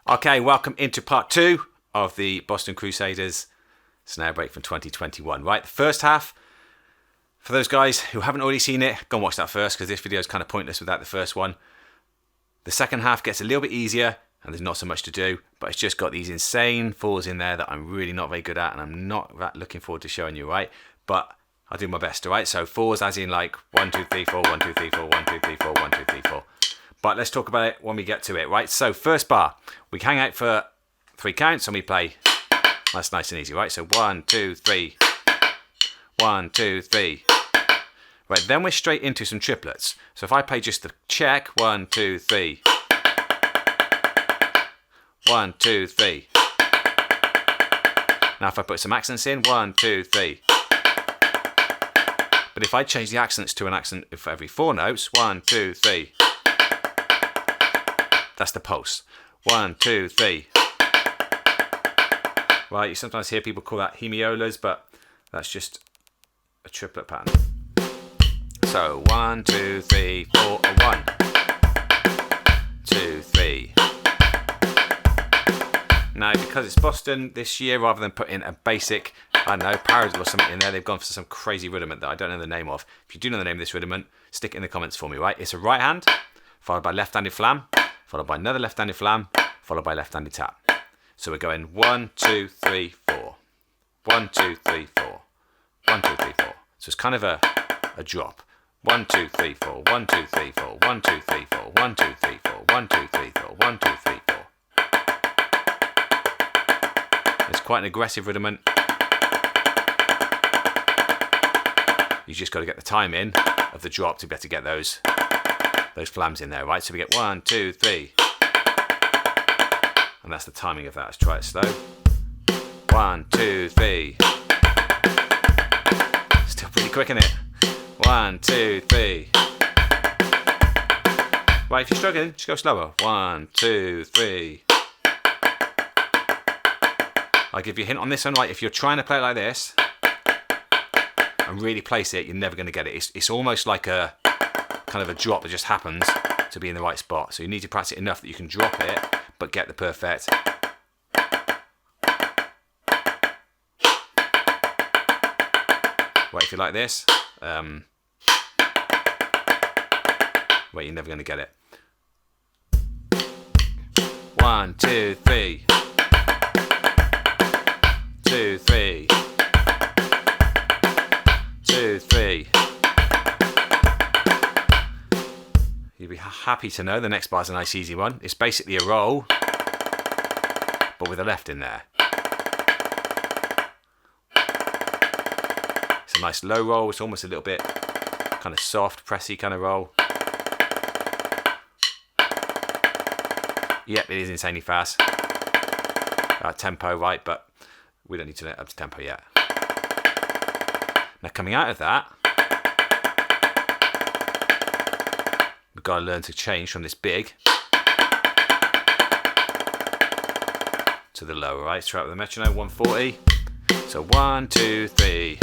Okay, welcome into part 2 of the Boston Crusaders snare break from 2021. Right, the first half, for those guys who haven't already seen it, go and watch that first because this video is kind of pointless without the first one. The second half gets a little bit easier and there's not so much to do, but it's just got these insane falls in there that I'm really not very good at and I'm not that looking forward to showing you, right? But I'll do my best, all right? So falls as in like 1, 2, 3, 4, 1, 2, 3, 4, 1, 2, 3, 4, 1, 2, 3, 4. But let's talk about it when we get to it, right? So first bar, we hang out for 3 counts and we play. That's nice and easy, right? So 1, 2, 3, 1, 2, 3. Right, then we're straight into some triplets. So if I play just the check, 1, 2, 3, 1, 2, 3. Now if I put some accents in, 1, 2, 3. But if I change the accents to an accent for every 4 notes, 1, 2, 3. That's the pulse. 1, 2, 3. Right, you sometimes hear people call that hemiolas, but that's just a triplet pattern. So 1, 2, 3, 4, 1, 2, 3. Now, because it's Boston this year, rather than putting a basic, I don't know, paradiddle or something in there, they've gone for some crazy rudiment that I don't know the name of. If you do know the name of this rudiment, stick it in the comments for me, right? It's a right hand, followed by left-handed flam, followed by another left-handed flam, followed by left-handed tap. So we're going 1, 2, 3, 4. 1, 2, 3, 4. 1, 2, 3, 4. So it's kind of a drop. 1, 2, 3, 4. 1, 2, 3, 4. 1, 2, 3, 4. 1, 2, 3, 4. 1, 2, 3, 4. 1, 2, 3, 4. It's quite an aggressive rudiment. You just got to get the time in of the drop to be able to get those flams in there, right? So we get 1, 2, 3. And that's the timing of that. Let's try it slow. 1, 2, 3. Still pretty quick, isn't it? 1, 2, 3. Right, if you're struggling, just go slower. 1, 2, 3. I'll give you a hint on this one, right? If you're trying to play it like this and really place it, you're never going to get it. It's almost like a kind of a drop that just happens to be in the right spot. So you need to practice it enough that you can drop it, but get the perfect. Right, if you like this, well, you're never going to get it. 1, 2, 3. 2, 3. 2, 3. You'll be happy to know the next bar is a nice easy one. It's basically a roll, but with a left in there. It's a nice low roll. It's almost a little bit kind of soft, pressy kind of roll. Yep, it is insanely fast. Tempo, right, but we don't need to let it up to tempo yet. Now coming out of that, we've got to learn to change from this big to the lower, right? Straight up with the metronome, 140. So 1, 2, 3.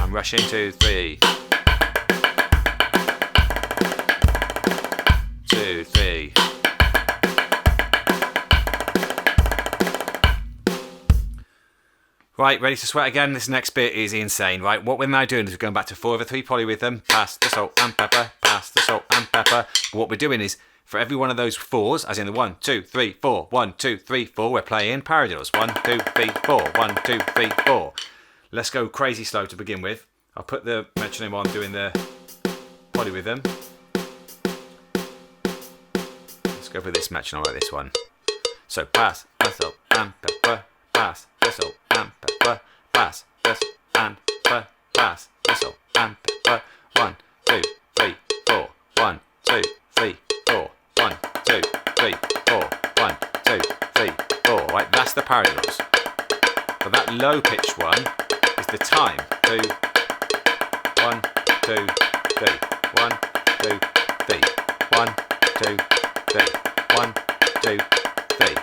I'm rushing 2, 3. 2, 3. Right, ready to sweat again. This next bit is insane, right? What we're now doing is we're going back to 4/3 polyrhythm, pass the salt and pepper, pass the salt and pepper. But what we're doing is, for every one of those 4s, as in the 1, 2, 3, 4, 1, 2, 3, 4, we're playing paradiddles. 1, 2, 3, 4, 1, 2, 3, 4. Let's go crazy slow to begin with. I'll put the metronome on doing the polyrhythm. Let's go for this metronome like this one. So pass the salt and pepper, pass the salt and pepper, pass the salt and pepper, pass the salt and pepper. 1, 2, 3, 4. 1, 2, 3, 4. 1, 2, 3, 4. 1, 2, 3, 4. Right, that's the paradiddles. But that low pitched one is the time. 2, 1, 2, 3. 1, 2, 3. 1, 2, 3. 1, 2, 3.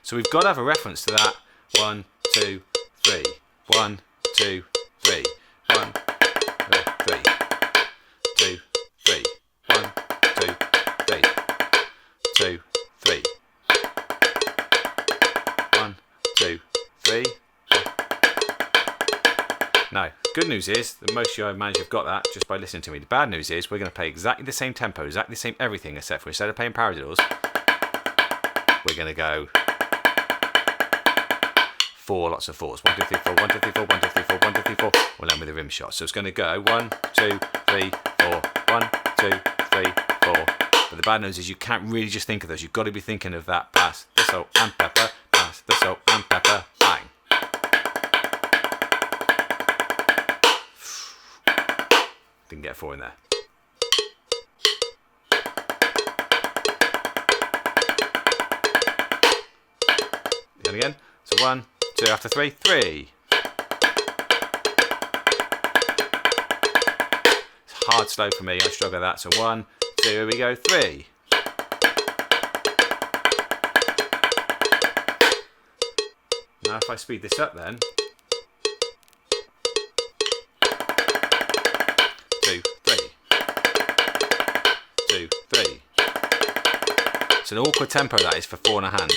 So we've got to have a reference to that. 1, 2, 3. 1, 2, 3. 1, 2, 3. 2, 3. 1, 2, 3. Good news is that most of you, I imagine, have got that just by listening to me. The bad news is we're going to play exactly the same tempo, exactly the same everything, except for instead of playing paradiddles, we're going to go 4 lots of 4s. 1, 2, 3, 4, 1, 2, 3, 4, 1, 2, 3, 4, 1, 2, 3, 4. We'll end with a rim shot. So it's going to go 1, 2, 3, 4, 1, 2, 3, 4. But the bad news is you can't really just think of those. You've got to be thinking of that pass the salt and pepper, pass the salt and pepper, bang. Didn't get a 4 in there. Again. So 1, 2 after 3, 3. It's hard slow for me. I struggle with that. So 1, 2, here we go, 3. Now if I speed this up then. 2, 3. 2, 3. It's an awkward tempo that is for 4 in a hand.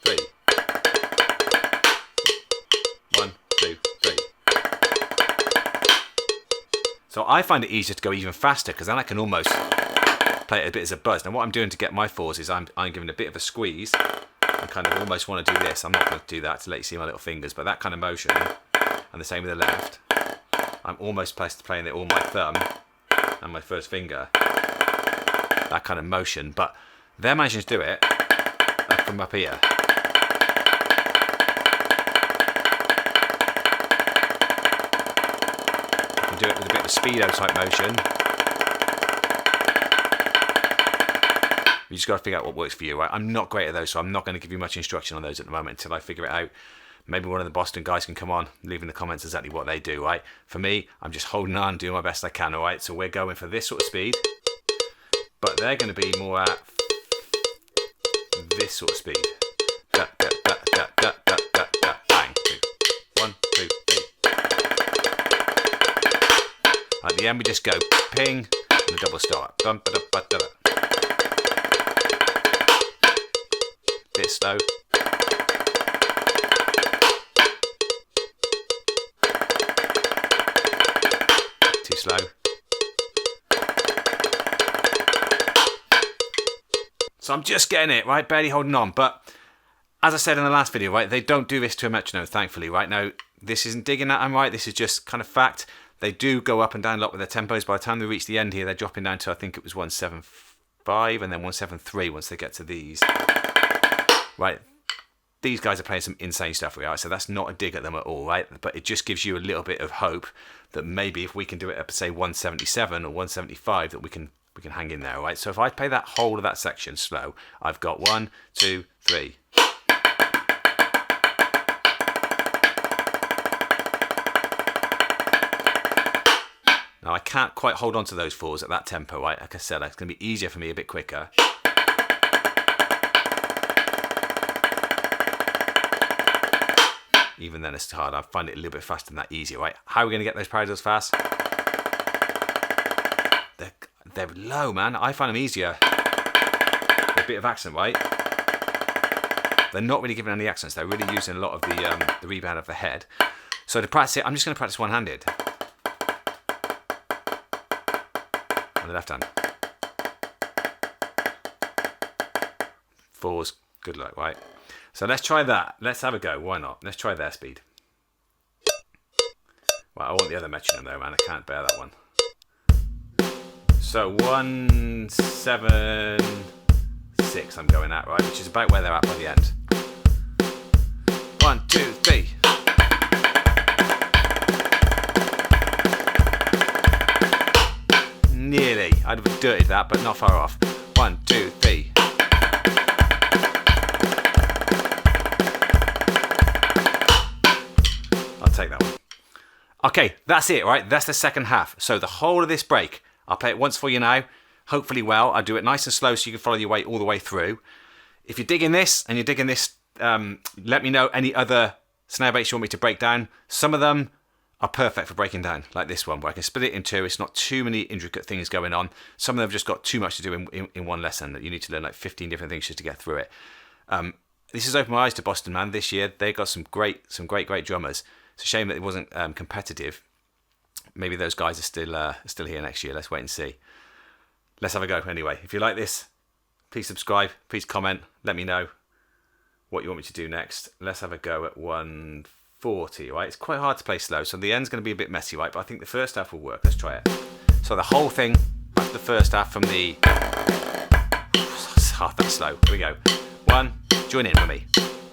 3. 1, 2, 3. So I find it easier to go even faster because then I can almost play it a bit as a buzz. Now what I'm doing to get my 4s is I'm giving a bit of a squeeze and kind of almost want to do this. I'm not going to do that to let you see my little fingers, but that kind of motion, and the same with the left, I'm almost playing it all my thumb and my first finger, that kind of motion, but they're managing to do it from up here. I can do it with a bit of a speedo type motion. You just got to figure out what works for you, right? I'm not great at those, so I'm not going to give you much instruction on those at the moment until I figure it out. Maybe one of the Boston guys can come on, leave in the comments exactly what they do, right? For me, I'm just holding on, doing my best I can, all right? So we're going for this sort of speed, but they're going to be more at this sort of speed. Da, da, da, da, da, da, da, da, bang. 2, 1, 2, 3. At the end, we just go ping and a double start. Dum, ba, da, ba, da, da. Bit slow. Too slow. So I'm just getting it, right? Barely holding on. But as I said in the last video, right, they don't do this to a metronome, thankfully, right? Now, this isn't digging at them, right? This is just kind of fact. They do go up and down a lot with their tempos. By the time they reach the end here, they're dropping down to, I think it was 175 and then 173 once they get to these. Right? These guys are playing some insane stuff, right? So that's not a dig at them at all, right? But it just gives you a little bit of hope that maybe if we can do it at, say, 177 or 175, that we can hang in there, right? So if I play that whole of that section slow, I've got 1, 2, 3. Now I can't quite hold on to those 4s at that tempo, right? Like I said, it's going to be easier for me a bit quicker. Even then it's hard. I find it a little bit faster than that, easier, right? How are we going to get those paradiddles fast? They're low, man. I find them easier. A bit of accent, right? They're not really giving any accents. They're really using a lot of the rebound of the head. So to practice it, I'm just going to practice one-handed. On the left hand. 4s, good luck, right? So let's try that. Let's have a go. Why not? Let's try their speed. Well, I want the other metronome though, man. I can't bear that one. So 1, 7, 6 I'm going at, right? Which is about where they're at by the end. 1, 2, 3. Nearly. I'd have dirtied that, but not far off. 1, 2, 3. I'll take that one. Okay, that's it, right? That's the second half. So the whole of this break, I'll play it once for you now. Hopefully well. I'll do it nice and slow so you can follow your way all the way through. If you're digging this and you're digging this, let me know any other snare breaks you want me to break down. Some of them are perfect for breaking down, like this one, where I can split it in two. It's not too many intricate things going on. Some of them have just got too much to do in one lesson that you need to learn like 15 different things just to get through it. this has opened my eyes to Boston, man. This year they got some great drummers. It's a shame that it wasn't competitive. Maybe those guys are still here next year. Let's wait and see. Let's have a go anyway. If you like this, please subscribe, please comment, let me know what you want me to do next. Let's have a go at 140, right? It's quite hard to play slow, so the end's going to be a bit messy, right? But I think the first half will work. Let's try it. So the whole thing, back to the first half from the... It's half that slow. Here we go. 1, join in with me.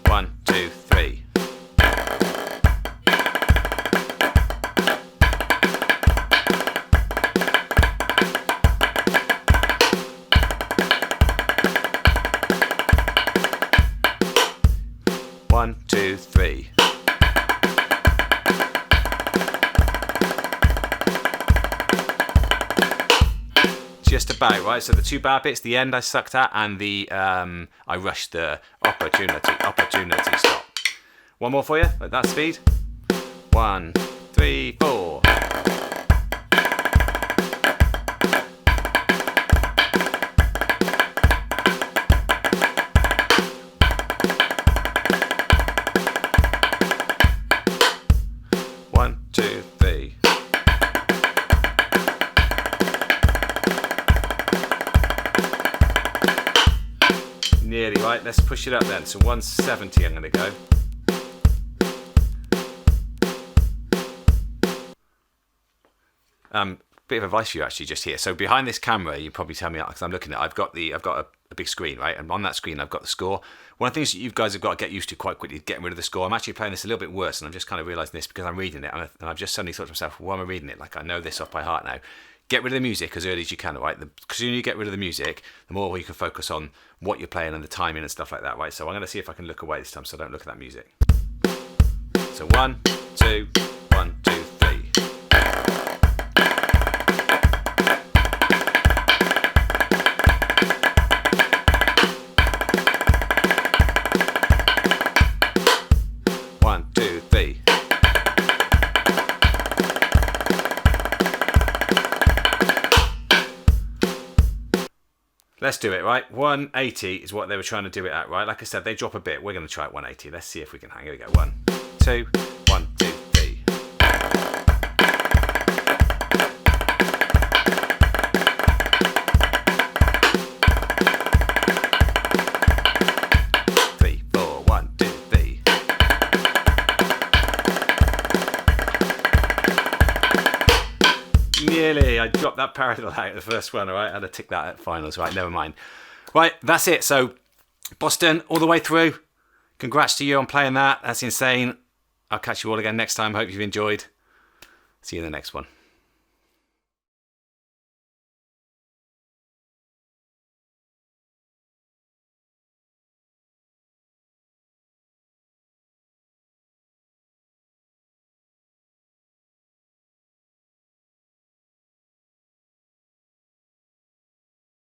1, 2, 3. 1, 2, 3. Just about, right? So the 2 bar bits, the end I sucked at, and the I rushed the opportunity stop. One more for you at that speed. 1, 3, 4. Nearly, right? Let's push it up then. So 170 I'm going to go. Bit of advice for you actually just here. So behind this camera, you probably tell me, because I'm looking at it, I've got a big screen, right? And on that screen I've got the score. One of the things that you guys have got to get used to quite quickly is getting rid of the score. I'm actually playing this a little bit worse, and I'm just kind of realising this because I'm reading it, and I've just suddenly thought to myself, why am I reading it? Like, I know this off by heart now. Get rid of the music as early as you can, right? The sooner you get rid of the music, the more you can focus on what you're playing and the timing and stuff like that, right? So I'm going to see if I can look away this time so I don't look at that music. So 1, 2, 1, 2, 3. Let's do it, right? 180 is what they were trying to do it at, right? Like I said, they drop a bit. We're going to try it 180. Let's see if we can hang. Here we go. 1, 2, 1, 2, 3. 3, 4, 1, 2, 3. Nearly. I dropped that parallel out of the first one, all right? I had to tick that at finals, right? Never mind. Right, that's it. So, Boston, all the way through. Congrats to you on playing that. That's insane. I'll catch you all again next time. Hope you've enjoyed. See you in the next one.